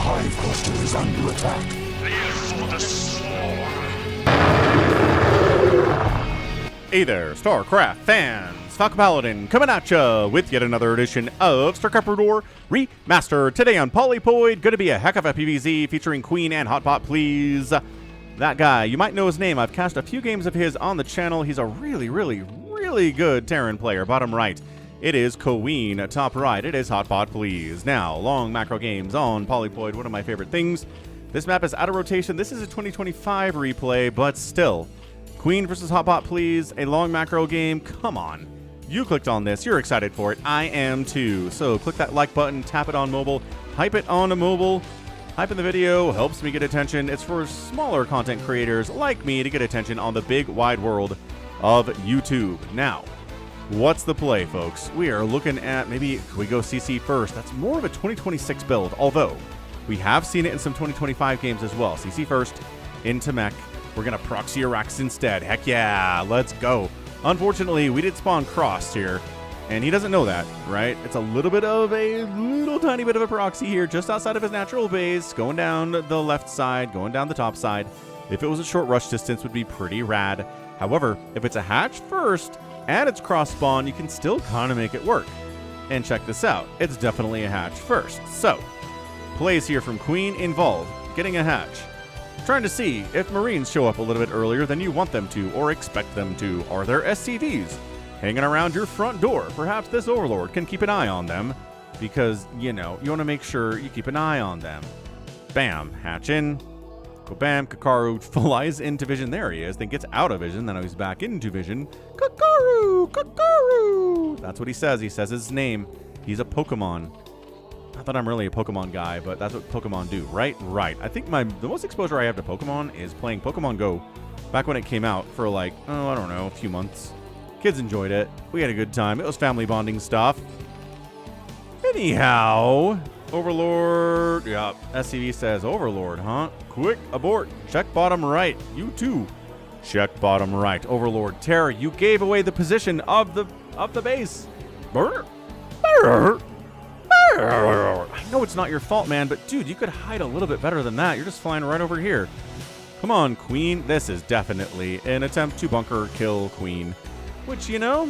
hive cluster is under attack. Live for the swarm. Hey there, StarCraft fans! Falcon Paladin coming at ya with yet another edition of StarCraft War Remastered. Today on Polypoid, gonna be a heck of a PvZ featuring Queen and hotpotplease. That guy, you might know his name. I've cast a few games of his on the channel. He's a really good Terran player. Bottom right, it is Queen. Top right, it is hotpotplease. Now, long macro games on Polypoid, one of my favorite things. This map is out of rotation. This is a 2025 replay, but still. Queen versus hotpotplease, a long macro game. Come on. You clicked on this. You're excited for it. I am too. So click that like button, tap it on mobile, hype it on a mobile. Hype in the video helps me get attention. It's for smaller content creators like me to get attention on the big wide world of YouTube. Now, what's the play, folks? We are looking at maybe we go CC first. That's more of a 2026 build, although we have seen it in some 2025 games as well. CC first into mech. We're going to proxy Arax instead. Heck yeah, let's go. Unfortunately, we did spawn Cross here, and he doesn't know that, right? It's a little bit of a tiny bit of a proxy here, just outside of his natural base, going down the left side, going down the top side. If it was a short rush distance, would be pretty rad. However, if it's a hatch first, and it's cross spawn, you can still kind of make it work. And check this out, it's definitely a hatch first. So, plays here from Queen involve getting a hatch. Trying to see if Marines show up a little bit earlier than you want them to or expect them to. Are there SCVs hanging around your front door? Perhaps this Overlord can keep an eye on them because, you know, you want to make sure you keep an eye on them. Bam, hatch in. Go bam, Kakaru flies into vision. There he is. Then gets out of vision. Then he's back into vision. Kakaru! Kakaru! That's what he says. He says his name. He's a Pokemon. Not that I'm really a Pokemon guy, but that's what Pokemon do, right? Right. I think the most exposure I have to Pokemon is playing Pokemon Go back when it came out for like, I don't know, a few months. Kids enjoyed it. We had a good time. It was family bonding stuff. Anyhow, Overlord. Yeah, SCV says Overlord, huh? Quick, abort. Check bottom right. You too. Check bottom right. Overlord Terror, you gave away the position of the base. Brr. Brr. I know it's not your fault, man, but dude, you could hide a little bit better than that. You're just flying right over here. Come on, Queen. This is definitely an attempt to bunker kill Queen, which, you know,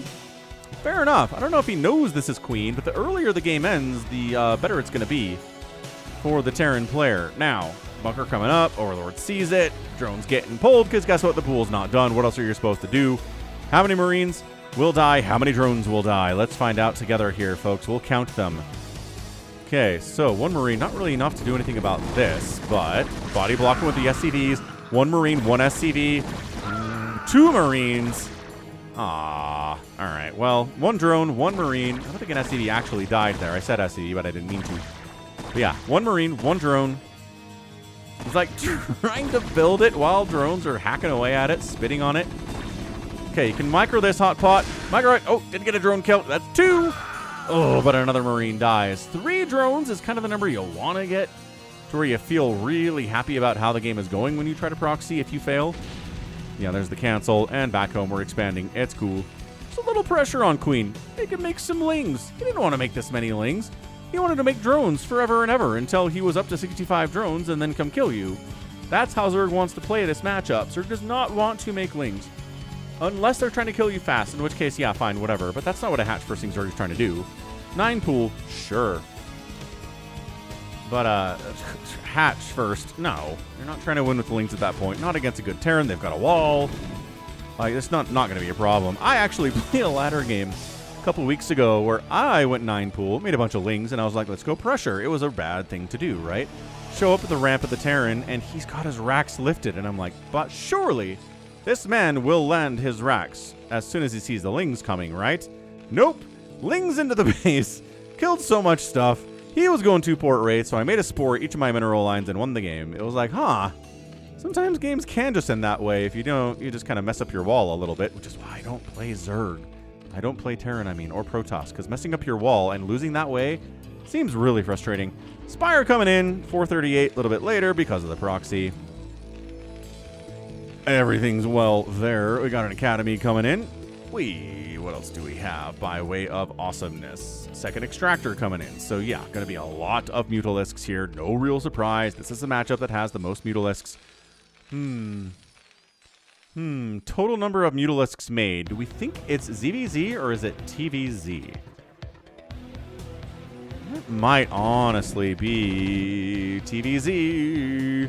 fair enough. I don't know if he knows this is Queen, but the earlier the game ends, the better it's going to be for the Terran player. Now, bunker coming up. Overlord sees it. Drone's getting pulled because guess what? The pool's not done. What else are you supposed to do? How many Marines will die? How many drones will die? Let's find out together here, folks. We'll count them. Okay, so one Marine, not really enough to do anything about this, but body blocking with the SCVs. One Marine, one SCV, two Marines. Ah, all right. Well, one drone, one Marine. I don't think an SCV actually died there. I said SCV, but I didn't mean to. But yeah, one Marine, one drone. He's like trying to build it while drones are hacking away at it, spitting on it. Okay, you can micro this hot pot. Micro it. Oh, didn't get a drone kill. That's two. Oh, but another Marine dies. 3 drones is kind of the number you want to get to where you feel really happy about how the game is going when you try to proxy if you fail. Yeah, there's the cancel, and back home we're expanding. It's cool. There's a little pressure on Queen. He can make some lings. He didn't want to make this many lings. He wanted to make drones forever and ever until he was up to 65 drones and then come kill you. That's how Zerg wants to play this matchup. Zerg does not want to make lings. Unless they're trying to kill you fast, in which case, yeah, fine, whatever. But that's not what a hatch first thing Zerg is trying to do. 9 pool, sure. But, hatch first, no. You're not trying to win with the lings at that point. Not against a good Terran. They've got a wall. Like, it's not going to be a problem. I actually played a ladder game a couple weeks ago where I went 9 pool, made a bunch of lings, and I was like, let's go pressure. It was a bad thing to do, right? Show up at the ramp of the Terran, and he's got his racks lifted. And I'm like, but surely this man will land his racks as soon as he sees the lings coming, right? Nope. Lings into the base. Killed so much stuff. He was going 2 port rates, so I made a spore each of my mineral lines and won the game. It was like, huh. Sometimes games can just end that way. If you don't, you just kind of mess up your wall a little bit, which is why I don't play Zerg. I don't play Terran, or Protoss, because messing up your wall and losing that way seems really frustrating. Spire coming in, 438 a little bit later because of the proxy. Everything's well there. We got an academy coming in. what else do we have by way of awesomeness? Second extractor coming in. So yeah, going to be a lot of Mutalisks here. No real surprise. This is the matchup that has the most Mutalisks. Total number of Mutalisks made. Do we think it's ZVZ or is it TVZ? It might honestly be TVZ.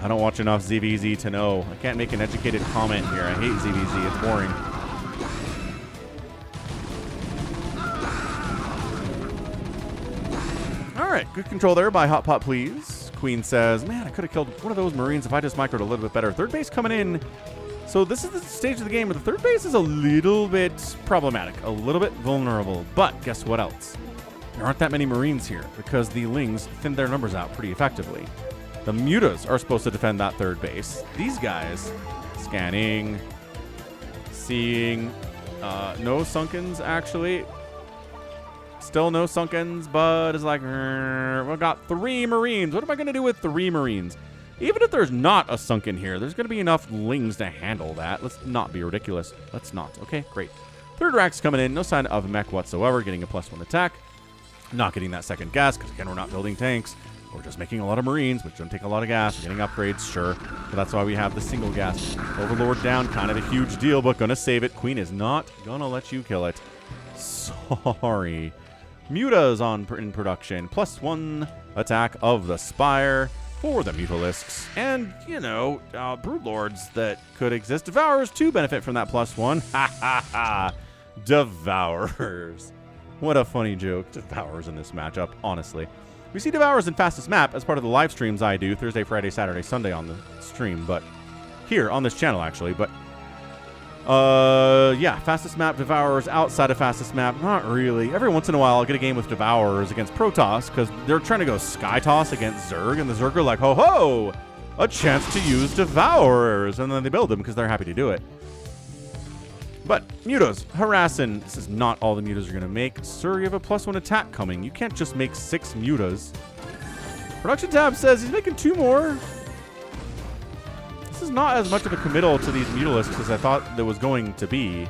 I don't watch enough ZVZ to know. I can't make an educated comment here. I hate ZVZ. It's boring. All right, good control there by hotpotplease. Queen says, man, I could have killed one of those Marines if I just microed a little bit better. Third base coming in. So this is the stage of the game where the third base is a little bit problematic, a little bit vulnerable. But guess what else? There aren't that many Marines here because the Lings thinned their numbers out pretty effectively. The Mutas are supposed to defend that third base. These guys, scanning, seeing, no Sunkens actually. Still no Sunkens, but it's like, we've got 3 Marines. What am I going to do with 3 Marines? Even if there's not a Sunken here, there's going to be enough Lings to handle that. Let's not be ridiculous. Let's not. Okay, great. Third rack's coming in. No sign of mech whatsoever. Getting a +1 attack. Not getting that second gas because, again, we're not building tanks. We're just making a lot of Marines, which don't take a lot of gas. We're getting upgrades, sure. But that's why we have the single gas. Overlord down, kind of a huge deal, but going to save it. Queen is not going to let you kill it. Sorry. Mutas in production. +1 attack of the Spire for the Mutalisks. And, you know, Broodlords that could exist. Devourers too benefit from that +1. Ha ha ha. Devourers. What a funny joke. Devourers in this matchup, honestly. We see Devourers in Fastest Map as part of the live streams I do Thursday, Friday, Saturday, Sunday on the stream, but here on this channel actually, but yeah, Fastest Map, Devourers outside of Fastest Map, not really. Every once in a while I'll get a game with Devourers against Protoss because they're trying to go Sky Toss against Zerg, and the Zerg are like, ho ho, a chance to use Devourers, and then they build them because they're happy to do it. But Mutas, harassing. This is not all the Mutas are going to make. Sir, you have a +1 attack coming. You can't just make 6 Mutas. Production tab says he's making 2 more. This is not as much of a committal to these Mutalisks as I thought there was going to be.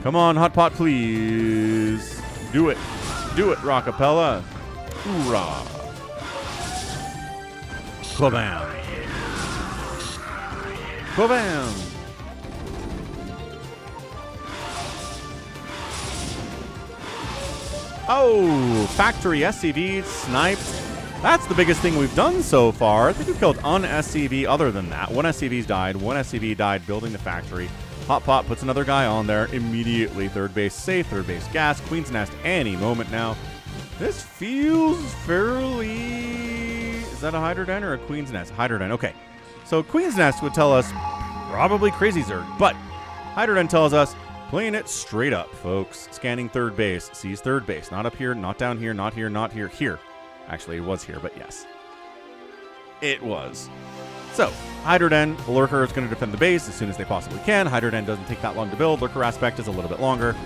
Come on, Hotpot, please. Do it. Do it, Rockapella. Hoorah. Kabam. Kabam. Oh, factory SCV sniped. That's the biggest thing we've done so far. I think we've killed an SCV other than that. 1 SCV's died. 1 SCV died building the factory. Hotpot puts another guy on there immediately. Third base safe. Third base gas. Queen's Nest any moment now. This feels fairly... Is that a Hydroden or a Queen's Nest? Hydroden. Okay. So Queen's Nest would tell us probably Crazy Zerg. But Hydroden tells us playing it straight up, folks. Scanning third base. Sees third base. Not up here, not down here, not here, not here. Here. Actually, it was here, but yes. It was. So, Hydroden, the Lurker is going to defend the base as soon as they possibly can. Hydroden doesn't take that long to build. Lurker aspect is a little bit longer.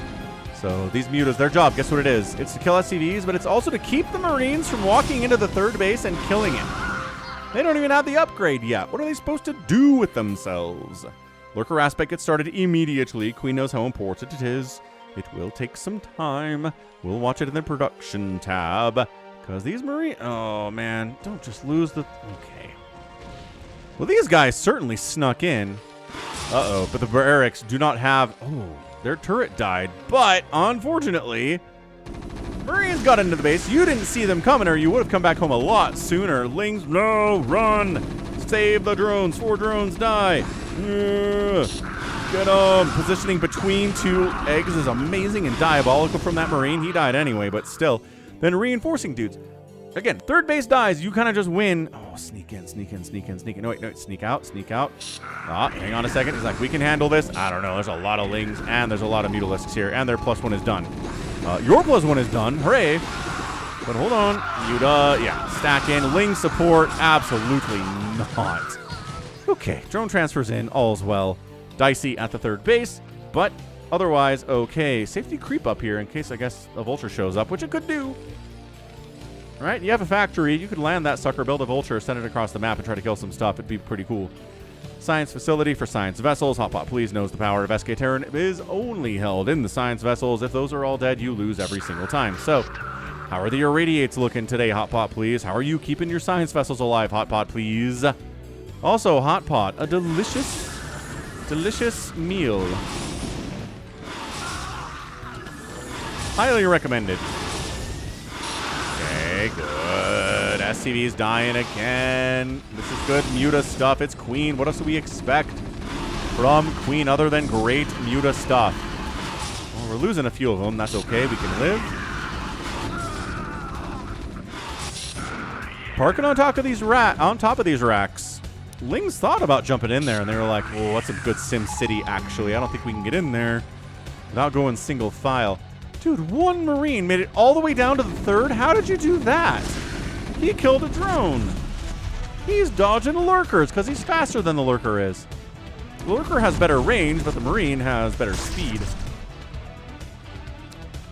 So, these Mutas, their job, guess what it is? It's to kill SCVs, but it's also to keep the Marines from walking into the third base and killing it. They don't even have the upgrade yet. What are they supposed to do with themselves? Lurker aspect gets started immediately. Queen knows how important it is. It will take some time. We'll watch it in the production tab. Because these Marines... Oh, man. Don't just lose the... Okay. Well, these guys certainly snuck in. Uh-oh. But the barracks do not have... Oh, their turret died. But, unfortunately, Marines got into the base. You didn't see them coming, or you would have come back home a lot sooner. Lings, no, run. Save the drones. 4 drones die. Get them. Positioning between 2 eggs is amazing and diabolical from that Marine. He died anyway, but still. Then reinforcing dudes. Again, third base dies. You kind of just win. Oh, sneak in, sneak in, sneak in, sneak in. No, wait, no, sneak out, sneak out. Ah, hang on a second. He's like, we can handle this. I don't know. There's a lot of Lings, and there's a lot of Mutalisks here, and their +1 is done. Your +1 is done. Hooray. But hold on. Muta, yeah, stack in. Ling support, absolutely not. Okay, drone transfers in. All's well. Dicey at the third base, but otherwise, okay. Safety creep up here in case, I guess, a vulture shows up, which it could do. Right? You have a factory. You could land that sucker, build a vulture, send it across the map, and try to kill some stuff. It'd be pretty cool. Science facility for science vessels. Hotpot Please knows the power of SK Terran is only held in the science vessels. If those are all dead, you lose every single time. So, how are the irradiates looking today, Hotpot Please? How are you keeping your science vessels alive, Hotpot Please? Also, Hotpot, a delicious meal. Highly recommended. Okay, good. SCV's dying again. This is good Muta stuff. It's Queen. What else do we expect from Queen other than great Muta stuff? Well, we're losing a few of them. That's okay. We can live. Parking on top of these racks. Lings thought about jumping in there, and they were like, well, what's a good Sim City, actually? I don't think we can get in there without going single file. Dude, one Marine made it all the way down to the third? How did you do that? He killed a drone. He's dodging lurkers because he's faster than the lurker is. The lurker has better range, but the Marine has better speed.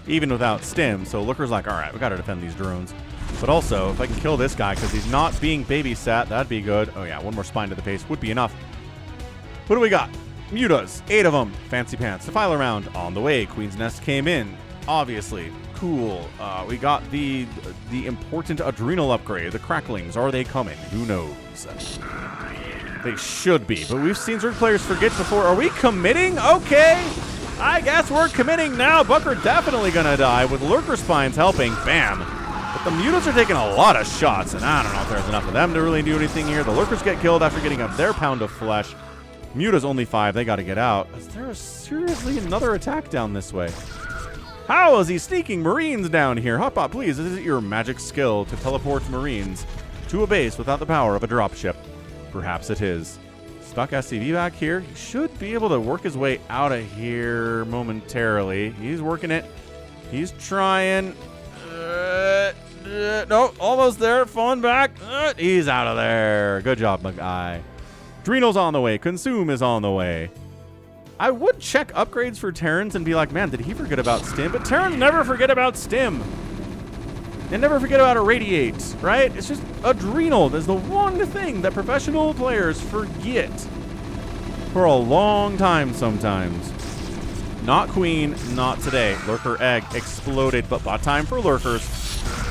Even without stim, so lurker's like, all right, we got to defend these drones. But also, if I can kill this guy because he's not being babysat, that'd be good. Oh yeah, one more spine to the face would be enough. What do we got? Mutas, 8 of them. Fancy pants. The file around on the way. Queen's Nest came in. Obviously, cool. We got the important adrenal upgrade. The cracklings, are they coming? Who knows? They should be, but we've seen certain players forget before. Are we committing? Okay, I guess we're committing now. Bunker definitely gonna die with lurker spines helping. Bam. But the mutas are taking a lot of shots, and I don't know if there's enough of them to really do anything here. The lurkers get killed after getting up their pound of flesh. Muta's only 5. They got to get out. Is there seriously another attack down this way? How is he sneaking Marines down here? Hotpot, please, is it your magic skill to teleport Marines to a base without the power of a dropship? Perhaps it is. Stuck SCV back here. He should be able to work his way out of here momentarily. He's working it. He's trying. No, almost there. Falling back. He's out of there. Good job, my guy. Adrenal's on the way. Consume is on the way. I would check upgrades for Terrans and be like, man, did he forget about Stim? But Terrans never forget about Stim. And never forget about Irradiate, right? It's just Adrenal. That's the one thing that professional players forget for a long time sometimes. Not Queen, not today. Lurker Egg exploded, but bot time for Lurkers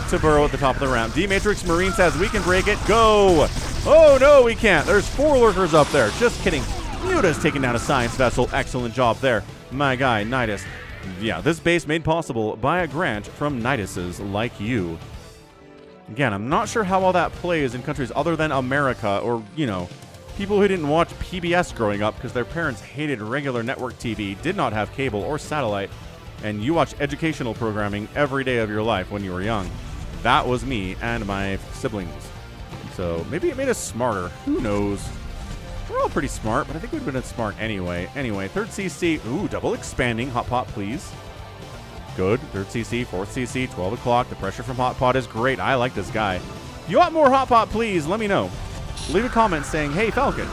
to burrow at the top of the round. D-Matrix Marine says we can break it. Go! Oh, no, we can't. There's 4 Lurkers up there. Just kidding. Muta's taking down a science vessel. Excellent job there. My guy, Nidus. Yeah, this base made possible by a grant from Niduses like you. Again, I'm not sure how all that plays in countries other than America or, you know, people who didn't watch PBS growing up because their parents hated regular network TV, did not have cable or satellite, and you watch educational programming every day of your life when you were young. That was me and my siblings. So maybe it made us smarter. Who knows? We're all pretty smart, but I think we'd been smart anyway. Anyway, 3rd CC. Ooh, double expanding. Hotpot, please. Good. 3rd CC, 4th CC, 12 o'clock. The pressure from Hotpot is great. I like this guy. If you want more Hotpot, please, let me know. Leave a comment saying, hey, Falcon,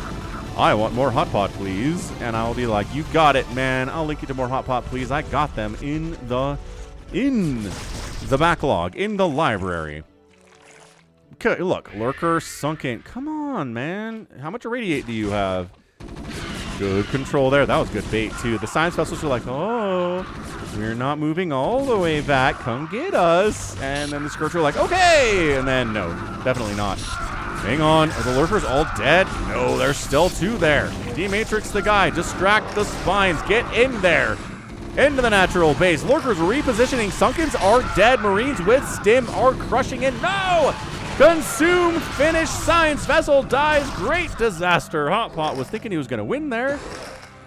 I want more Hotpot, please. And I'll be like, you got it, man. I'll link you to more Hotpot, please. I got them in the backlog, in the library. Okay, look, Lurker sunken. Come on, man. How much Irradiate do you have? Good control there. That was good bait, too. The science vessels are like, oh, we're not moving all the way back. Come get us. And then the Scourge are like, okay. And then, no, definitely not. Hang on. Are the Lurkers all dead? No, there's still 2 there. D-Matrix the guy. Distract the spines. Get in there. Into the natural base. Lurkers repositioning. Sunkens are dead. Marines with Stim are crushing it. No! Consume, finish, science vessel dies. Great disaster. Hotpot was thinking he was going to win there.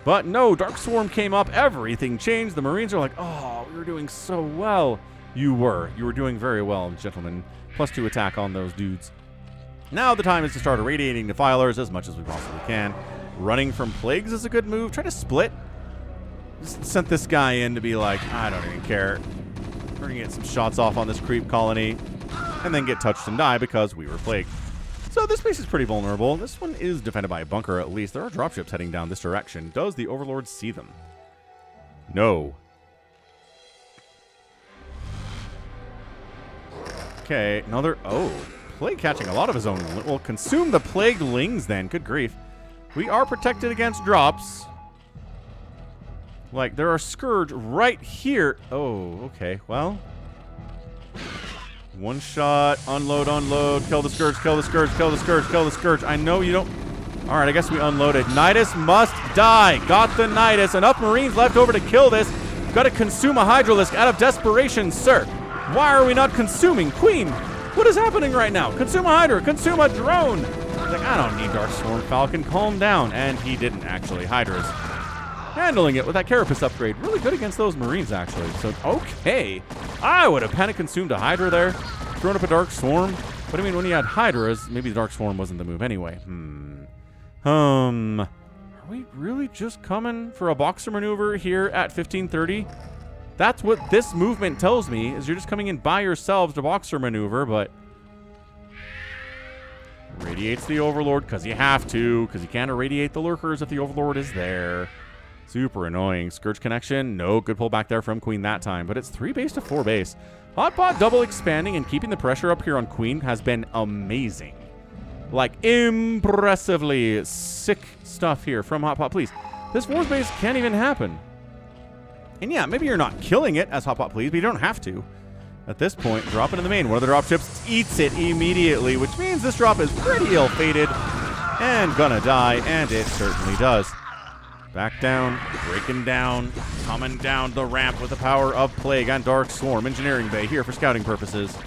But no, Dark Swarm came up. Everything changed. The Marines are like, oh, we were doing so well. You were doing very well, gentlemen. +2 attack on those dudes. Now the time is to start irradiating defilers as much as we possibly can. Running from plagues is a good move. Try to split. Just sent this guy in to be like, I don't even care. We're going to get some shots off on this creep colony. And then get touched and die because we were plagued. So this base is pretty vulnerable. This one is defended by a bunker at least. There are dropships heading down this direction. Does the Overlord see them? No. Okay, another... Oh, Plague catching a lot of his own... Well, consume the Plagued Lings then. Good grief. We are protected against drops. Like, there are Scourge right here. Oh, okay. Well. One shot. Unload, unload. Kill the Scourge, kill the Scourge, kill the Scourge, kill the Scourge. I know you don't... All right, I guess we unloaded. Nidus must die. Got the Nidus. Enough Marines left over to kill this. Got to consume a Hydralisk out of desperation, sir. Why are we not consuming? Queen, what is happening right now? Consume a Hydra. Consume a drone. He's like, I don't need Dark Swarm, Falcon. Calm down. And he didn't, actually. Hydra's handling it with that Carapace upgrade. Really good against those Marines, actually. So, okay. I would have panic consumed a Hydra there. Thrown up a Dark Swarm. But I mean, when you had Hydras, maybe the Dark Swarm wasn't the move anyway. Are we really just coming for a Boxer maneuver here at 1530? That's what this movement tells me, is you're just coming in by yourselves to Boxer maneuver, but... Radiates the Overlord, because you have to, because you can't irradiate the Lurkers if the Overlord is there. Super annoying. Scourge connection. No good pull back there from Queen that time, but it's 3 base to 4 base. Hotpot double expanding and keeping the pressure up here on Queen has been amazing. Like, impressively sick stuff here from Hotpot, please. This 4th base can't even happen. And yeah, maybe you're not killing it as Hotpot, please, but you don't have to. At this point, drop it in the main. One of the drop ships eats it immediately, which means this drop is pretty ill-fated and gonna die, and it certainly does. Back down, breaking down, coming down the ramp with the power of Plague and Dark Swarm. Engineering Bay here for scouting purposes.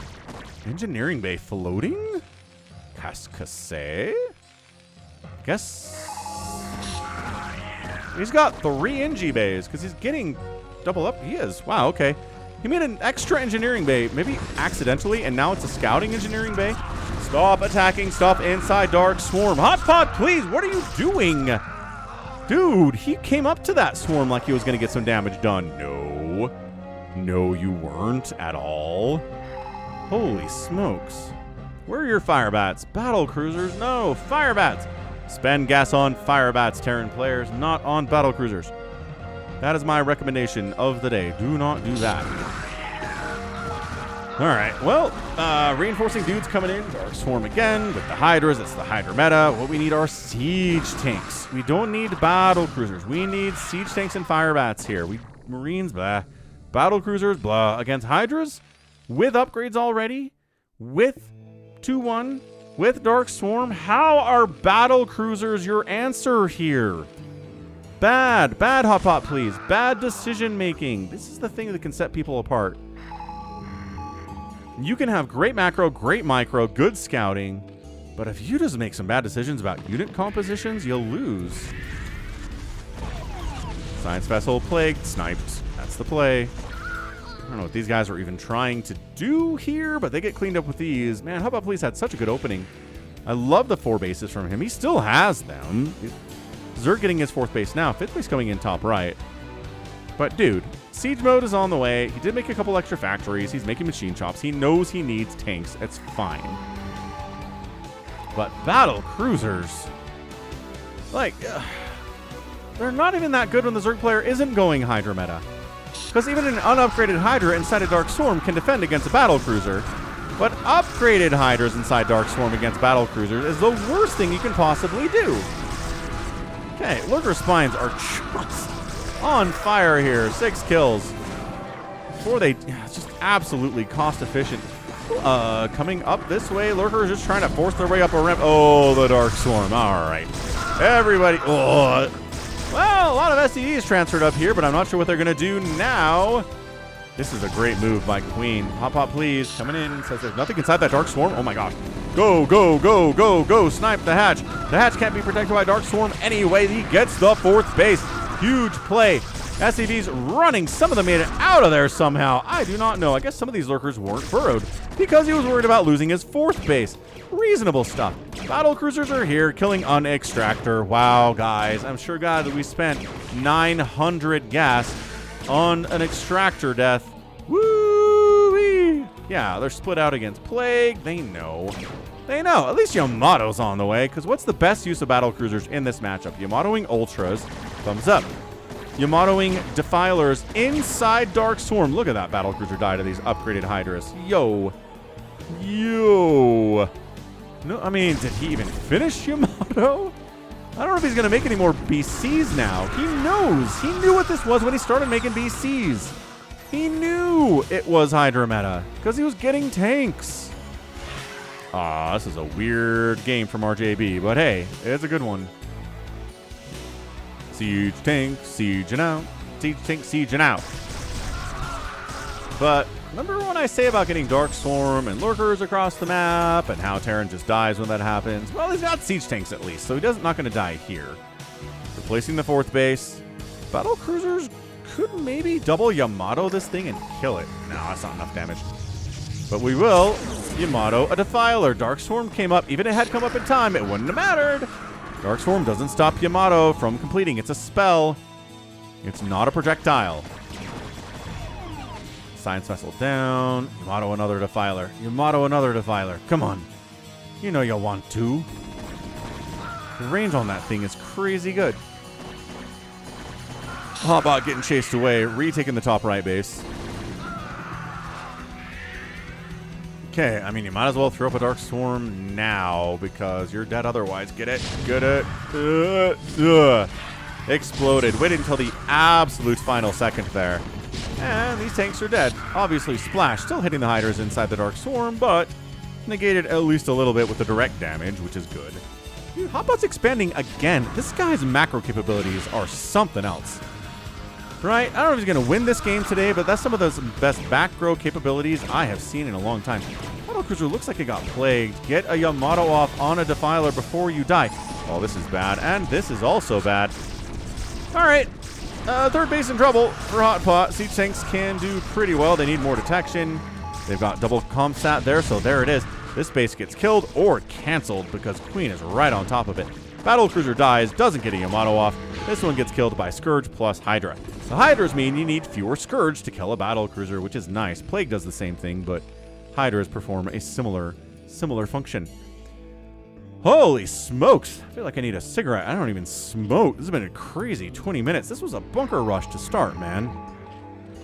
Engineering Bay floating? Cascasse? Guess. He's got 3 Engi bays because he's getting double up. He is. Wow, okay. He made an extra engineering bay, maybe accidentally, and now it's a scouting engineering bay. Stop attacking. Stop inside Dark Swarm. Hotpot, please. What are you doing? Dude, he came up to that swarm like he was going to get some damage done. No. No, you weren't at all. Holy smokes. Where are your fire bats? Battle cruisers? No, fire bats. Spend gas on fire bats, Terran players, not on battle cruisers. That is my recommendation of the day. Do not do that. All right, well, reinforcing dudes coming in. Dark Swarm again with the Hydras. It's the Hydra meta. What we need are siege tanks. We don't need battle cruisers. We need siege tanks and fire bats here. We Marines, blah. Battle cruisers, blah. Against Hydras with upgrades already, with 2-1, with Dark Swarm. How are battle cruisers your answer here? Bad Hotpot, please. Bad decision making. This is the thing that can set people apart. You can have great macro, great micro, good scouting, but if you just make some bad decisions about unit compositions, you'll lose. Science Vessel plagued, sniped. That's the play. I don't know what these guys are even trying to do here, but they get cleaned up with these. Man, Hotpot Police had such a good opening. I love the 4 bases from him. He still has them. Zerg getting his 4th base now. 5th base coming in top right. But dude, siege mode is on the way. He did make a couple extra factories. He's making machine chops. He knows he needs tanks. It's fine. But battle cruisers, like, they're not even that good when the Zerg player isn't going Hydra meta. Because even an unupgraded Hydra inside a Dark Swarm can defend against a battle cruiser. But upgraded Hydras inside Dark Swarm against battle cruisers is the worst thing you can possibly do. Okay, Lurker Spines are just on fire here. 6 kills. Before they... It's just absolutely cost efficient. Coming up this way, Lurker is just trying to force their way up a ramp. Oh, the Dark Swarm. All right. Everybody... Oh. Well, a lot of SCVs transferred up here, but I'm not sure what they're going to do now. This is a great move by Queen. Hotpot, please. Coming in. Says there's nothing inside that Dark Swarm. Oh, my gosh. Go, go, go, go, go. Snipe the hatch. The hatch can't be protected by Dark Swarm anyway. He gets the 4th base. Huge play. SCVs running. Some of them made it out of there somehow. I do not know. I guess some of these lurkers weren't burrowed because he was worried about losing his 4th base. Reasonable stuff. Battle cruisers are here, killing an extractor. Wow, guys. I'm sure glad that we spent 900 gas on an extractor death. Woo-wee! Yeah, they're split out against Plague. They know. They know. At least Yamato's on the way, because what's the best use of battle cruisers in this matchup? Yamatoing Ultras. Thumbs up. Yamatoing Defilers inside Dark Swarm. Look at that battle cruiser die to these upgraded Hydras. Yo. Yo. No, I mean, did he even finish Yamato? I don't know if he's going to make any more BCs now. He knows. He knew what this was when he started making BCs. He knew it was Hydra meta because he was getting tanks. This is a weird game from RJB, but hey, it's a good one. Siege tank, sieging out. Siege tank, sieging out. But remember when I say about getting Dark Swarm and Lurkers across the map and how Terran just dies when that happens? Well, he's got siege tanks at least, so he's not going to die here. Replacing the 4th base. Battle cruisers could maybe double Yamato this thing and kill it. No, that's not enough damage. But we will Yamato a Defiler. Dark Swarm came up. Even if it had come up in time, it wouldn't have mattered. Dark Swarm doesn't stop Yamato from completing. It's a spell. It's not a projectile. Science Vessel down. Yamato another Defiler. Yamato another Defiler. Come on. You know you'll want to. The range on that thing is crazy good. Hotbot getting chased away. Retaking the top right base. Okay, I mean, you might as well throw up a Dark Swarm now because you're dead otherwise. Get it? Get it? Exploded. Waited until the absolute final second there. And these tanks are dead. Obviously, Splash still hitting the Hydras inside the Dark Swarm, but negated at least a little bit with the direct damage, which is good. Dude, Hotbot's expanding again. This guy's macro capabilities are something else. Right? I don't know if he's going to win this game today, but that's some of the best back row capabilities I have seen in a long time. Battlecruiser looks like it got plagued. Get a Yamato off on a Defiler before you die. Oh, this is bad, and this is also bad. All right. 3rd base in trouble for Hotpot. Siege tanks can do pretty well. They need more detection. They've got double comsat there, so there it is. This base gets killed or canceled because Queen is right on top of it. Battlecruiser dies, doesn't get a Yamato off. This one gets killed by Scourge plus Hydra. The Hydras mean you need fewer Scourge to kill a Battlecruiser, which is nice. Plague does the same thing, but Hydras perform a similar function. Holy smokes. I feel like I need a cigarette. I don't even smoke. This has been a crazy 20 minutes. This was a bunker rush to start, man.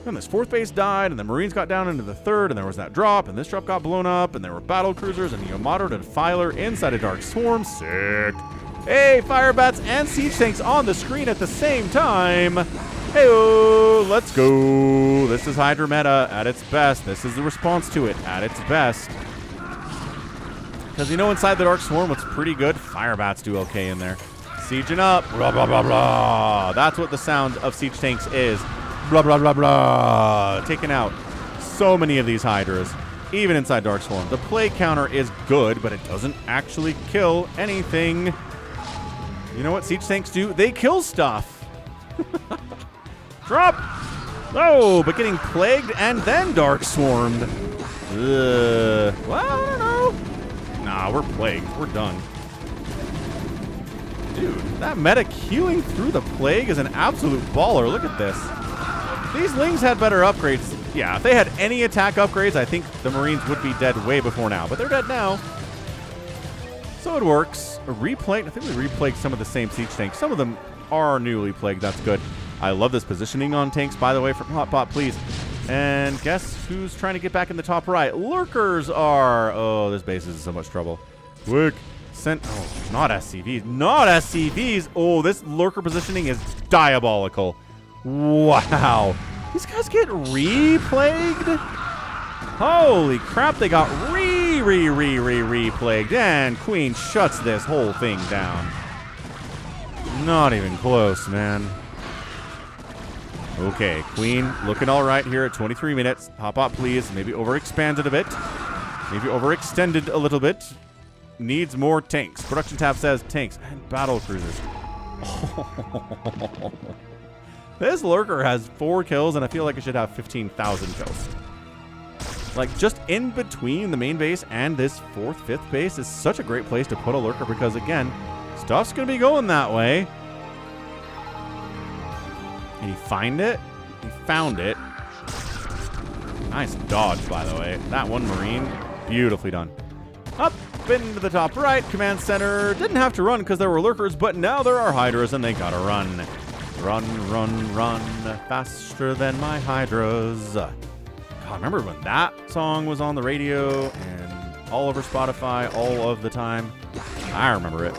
Then this 4th base died, and the Marines got down into the 3rd, and there was that drop, and this drop got blown up, and there were Battlecruisers, and Yamato to Defiler inside a Dark Swarm. Sick. Hey, Firebats and Siege Tanks on the screen at the same time. Hey-oh, let's go. This is Hydra meta at its best. This is the response to it at its best. Because you know inside the Dark Swarm what's pretty good? Firebats do okay in there. Sieging up. Blah, blah, blah, blah. That's what the sound of Siege Tanks is. Blah, blah, blah, blah. Taking out so many of these Hydras, even inside Dark Swarm. The play counter is good, but it doesn't actually kill anything. You know what Siege Tanks do? They kill stuff. Drop. Oh, but getting plagued and then Dark Swarmed. Well, I don't know. Nah, we're plagued. We're done. Dude, that medic healing through the plague is an absolute baller. Look at this. These Lings had better upgrades. Yeah, if they had any attack upgrades, I think the Marines would be dead way before now. But they're dead now. So it works. Replagued. I think we replagued some of the same siege tanks. Some of them are newly plagued. That's good. I love this positioning on tanks, by the way, from hotpotplease. And guess who's trying to get back in the top right? Lurkers are. Oh, this base is in so much trouble. Quick. Oh, not SCVs. Not SCVs. Oh, this lurker positioning is diabolical. Wow. These guys get replagued? Holy crap, they got replagued. And Queen shuts this whole thing down. Not even close, man. Okay, Queen looking all right here at 23 minutes. Hotpotplease. Maybe overexpanded a bit. Maybe overextended a little bit. Needs more tanks. Production tab says tanks and battle cruisers. This lurker has 4 kills, and I feel like it should have 15,000 kills. Like, just in between the main base and this 4th, 5th base is such a great place to put a lurker because, again, stuff's going to be going that way. Did he find it? He found it. Nice dodge, by the way. That one Marine, beautifully done. Up into the top right, command center. Didn't have to run because there were lurkers, but now there are Hydras and they gotta run. Run, run, run, faster than my Hydras. God, remember when that song was on the radio and all over Spotify all of the time? I remember it.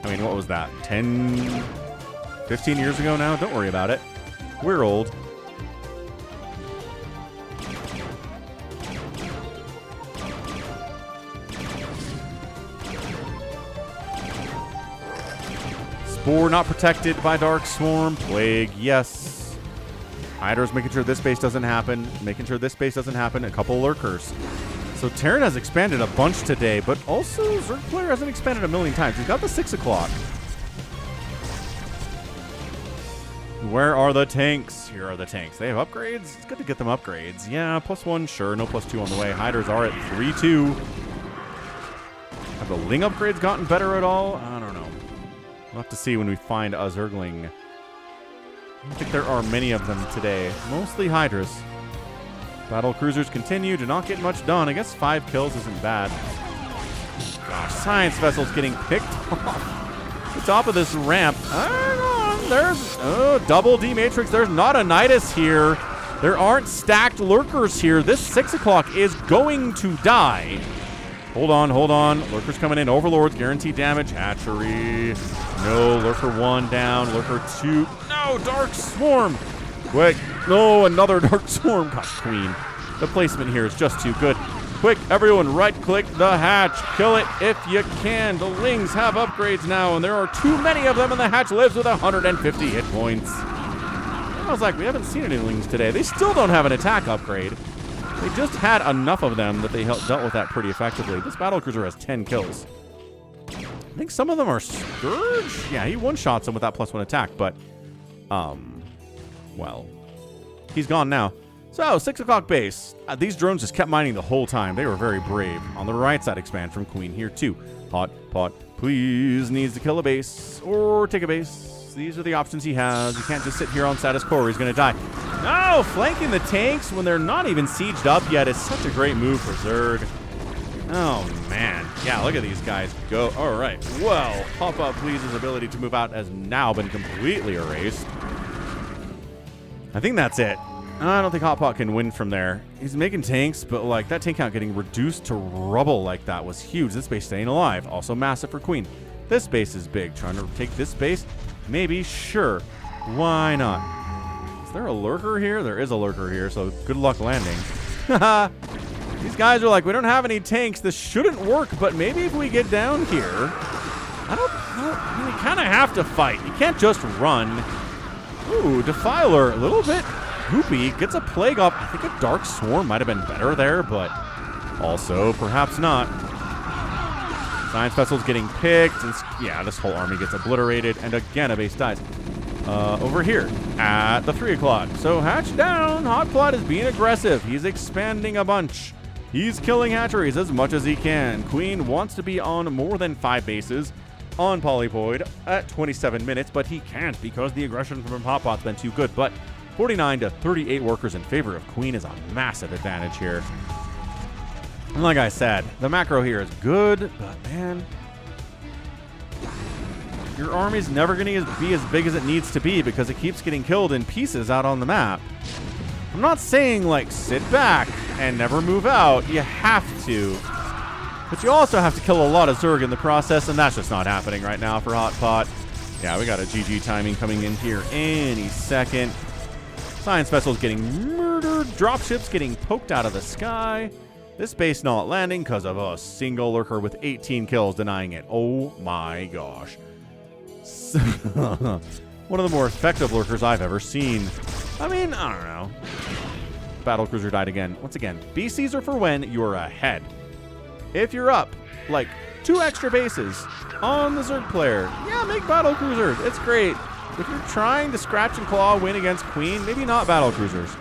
I mean, what was that? 10, 15 years ago now? Don't worry about it. We're old. Spore not protected by Dark Swarm. Plague, yes. Hydra's making sure this base doesn't happen. Making sure this base doesn't happen. A couple lurkers. So Terran has expanded a bunch today, but also Zerg player hasn't expanded a million times. He's got the 6 o'clock. Where are the tanks? Here are the tanks. They have upgrades. It's good to get them upgrades. Yeah, +1, sure. No +2 on the way. Hydras are at 3-2. Have the Ling upgrades gotten better at all? I don't know. We'll have to see when we find a Zergling. I don't think there are many of them today. Mostly Hydras. Battle cruisers continue to not get much done. I guess 5 kills isn't bad. Gosh, science vessels getting picked off the top of this ramp. Hang on, there's double D matrix. There's not a Nidus here. There aren't stacked lurkers here. This 6 o'clock is going to die. Hold on, hold on. Lurkers coming in. Overlords, guaranteed damage. Hatchery. No, Lurker 1 down. Lurker 2. No, Dark Swarm. Quick. No, another Dark Swarm. Gosh, Queen. The placement here is just too good. Quick, everyone, right-click the hatch. Kill it if you can. The Lings have upgrades now, and there are too many of them, and the hatch lives with 150 hit points. I was like, we haven't seen any Lings today. They still don't have an attack upgrade. They just had enough of them that they dealt with that pretty effectively. This battlecruiser has 10 kills. I think some of them are Scourge. Yeah, he one-shots them with that +1 attack, but, well, he's gone now. So, 6 o'clock base. These drones just kept mining the whole time. They were very brave. On the right side, expand from Queen here, too. Hot pot, please, needs to kill a base or take a base. These are the options he has. You can't just sit here on status quo or he's going to die. No, flanking the tanks when they're not even sieged up yet is such a great move for Zerg. Oh, man. Yeah, look at these guys go. All right. Well, hotpotplease's ability to move out has now been completely erased. I think that's it. I don't think Hotpot can win from there. He's making tanks, but like that tank count getting reduced to rubble like that was huge. This base staying alive. Also massive for Queen. This base is big. Trying to take this base? Maybe. Sure. Why not? Is there a lurker here? There is a lurker here, so good luck landing. These guys are like, we don't have any tanks. This shouldn't work, but maybe if we get down here, you kind of have to fight. You can't just run. Ooh, Defiler, a little bit goopy. Gets a plague off. I think a Dark Swarm might have been better there, but also perhaps not. Science Vessel's getting picked. And yeah, this whole army gets obliterated. And again, a base dies. Over here at the 3 o'clock. So hatch down. Hotplot is being aggressive. He's expanding a bunch. He's killing hatcheries as much as he can. Queen wants to be on more than 5 bases on Polypoid at 27 minutes, but he can't because the aggression from Hotpot's been too good. But 49 to 38 workers in favor of Queen is a massive advantage here. And like I said, the macro here is good, but man, your army's never going to be as big as it needs to be because it keeps getting killed in pieces out on the map. I'm not saying, like, sit back and never move out. You have to. But you also have to kill a lot of Zerg in the process, and that's just not happening right now for Hotpot. Yeah, we got a GG timing coming in here any second. Science Vessel's getting murdered. Dropships getting poked out of the sky. This base not landing because of a single lurker with 18 kills denying it. Oh my gosh. One of the more effective lurkers I've ever seen. I mean, I don't know. Battlecruiser died again. Once again, BCs are for when you're ahead. If you're up, like 2 extra bases on the Zerg player, yeah, make battlecruisers. It's great. If you're trying to scratch and claw win against Queen, maybe not battlecruisers.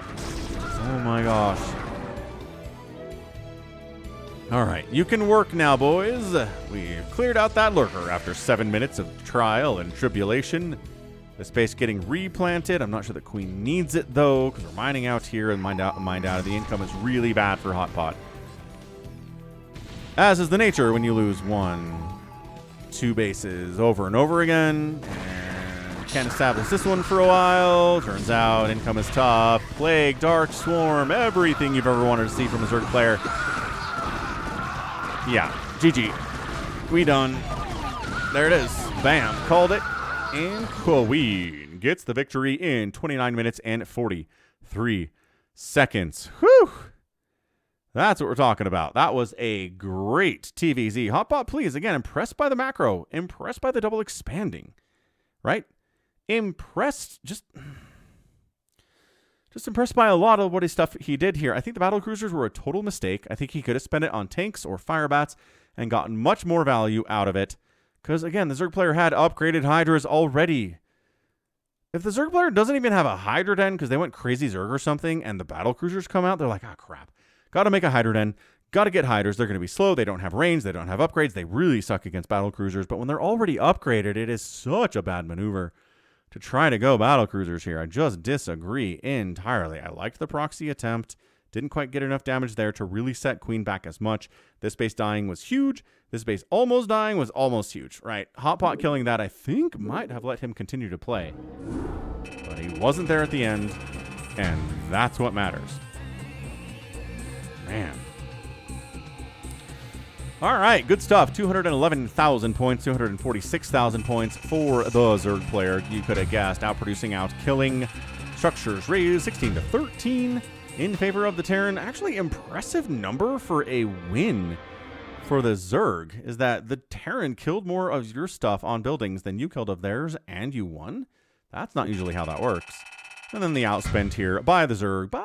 Oh my gosh. All right, you can work now, boys. We've cleared out that lurker after 7 minutes of trial and tribulation. The space getting replanted. I'm not sure that Queen needs it, though, because we're mining out here and mined out. The income is really bad for Hotpot. As is the nature when you lose 1, 2 bases over and over again. And can't establish this one for a while. Turns out income is tough. Plague, Dark Swarm, everything you've ever wanted to see from a Zerg player. Yeah, GG. We done. There it is. Bam. Called it. And Queen gets the victory in 29 minutes and 43 seconds. Whew. That's what we're talking about. That was a great TVZ. Hotpot, please. Again, impressed by the macro. Impressed by the double expanding. Right? Impressed. Just impressed by a lot of what his stuff he did here. I think the battle cruisers were a total mistake. I think he could have spent it on tanks or firebats and gotten much more value out of it. Because, again, the Zerg player had upgraded Hydras already. If the Zerg player doesn't even have a Hydra Den because they went crazy Zerg or something and the battle cruisers come out, they're like, ah, crap. Got to make a Hydra Den. Got to get Hydras. They're going to be slow. They don't have range. They don't have upgrades. They really suck against battle cruisers. But when they're already upgraded, it is such a bad maneuver to try to go battle cruisers here. I just disagree entirely. I liked the proxy attempt. Didn't quite get enough damage there to really set Queen back as much. This base dying was huge. This base almost dying was almost huge, right? Hotpot killing that, I think, might have let him continue to play. But he wasn't there at the end, and that's what matters. Man. All right, good stuff. 211,000 points, 246,000 points for the Zerg player. You could have guessed, outproducing, out killing. Structures raised 16 to 13 in favor of the Terran. Actually, impressive number for a win for the Zerg is that the Terran killed more of your stuff on buildings than you killed of theirs, and you won. That's not usually how that works. And then the outspend here by the Zerg by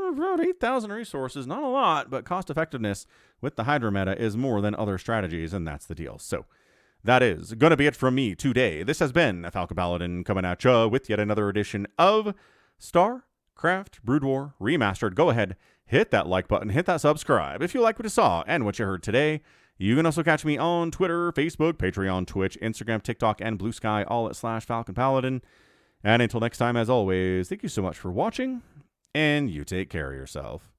about 8,000 resources. Not a lot, but cost effectiveness with the Hydra meta is more than other strategies, and that's the deal. So that is going to be it from me today. This has been Falcon Paladin coming at you with yet another edition of StarCraft Brood War Remastered. Go ahead, hit that like button, hit that subscribe if you like what you saw and what you heard today. You can also catch me on Twitter, Facebook, Patreon, Twitch, Instagram, TikTok, and Blue Sky, all at /Falcon Paladin. And until next time, as always, thank you so much for watching, and you take care of yourself.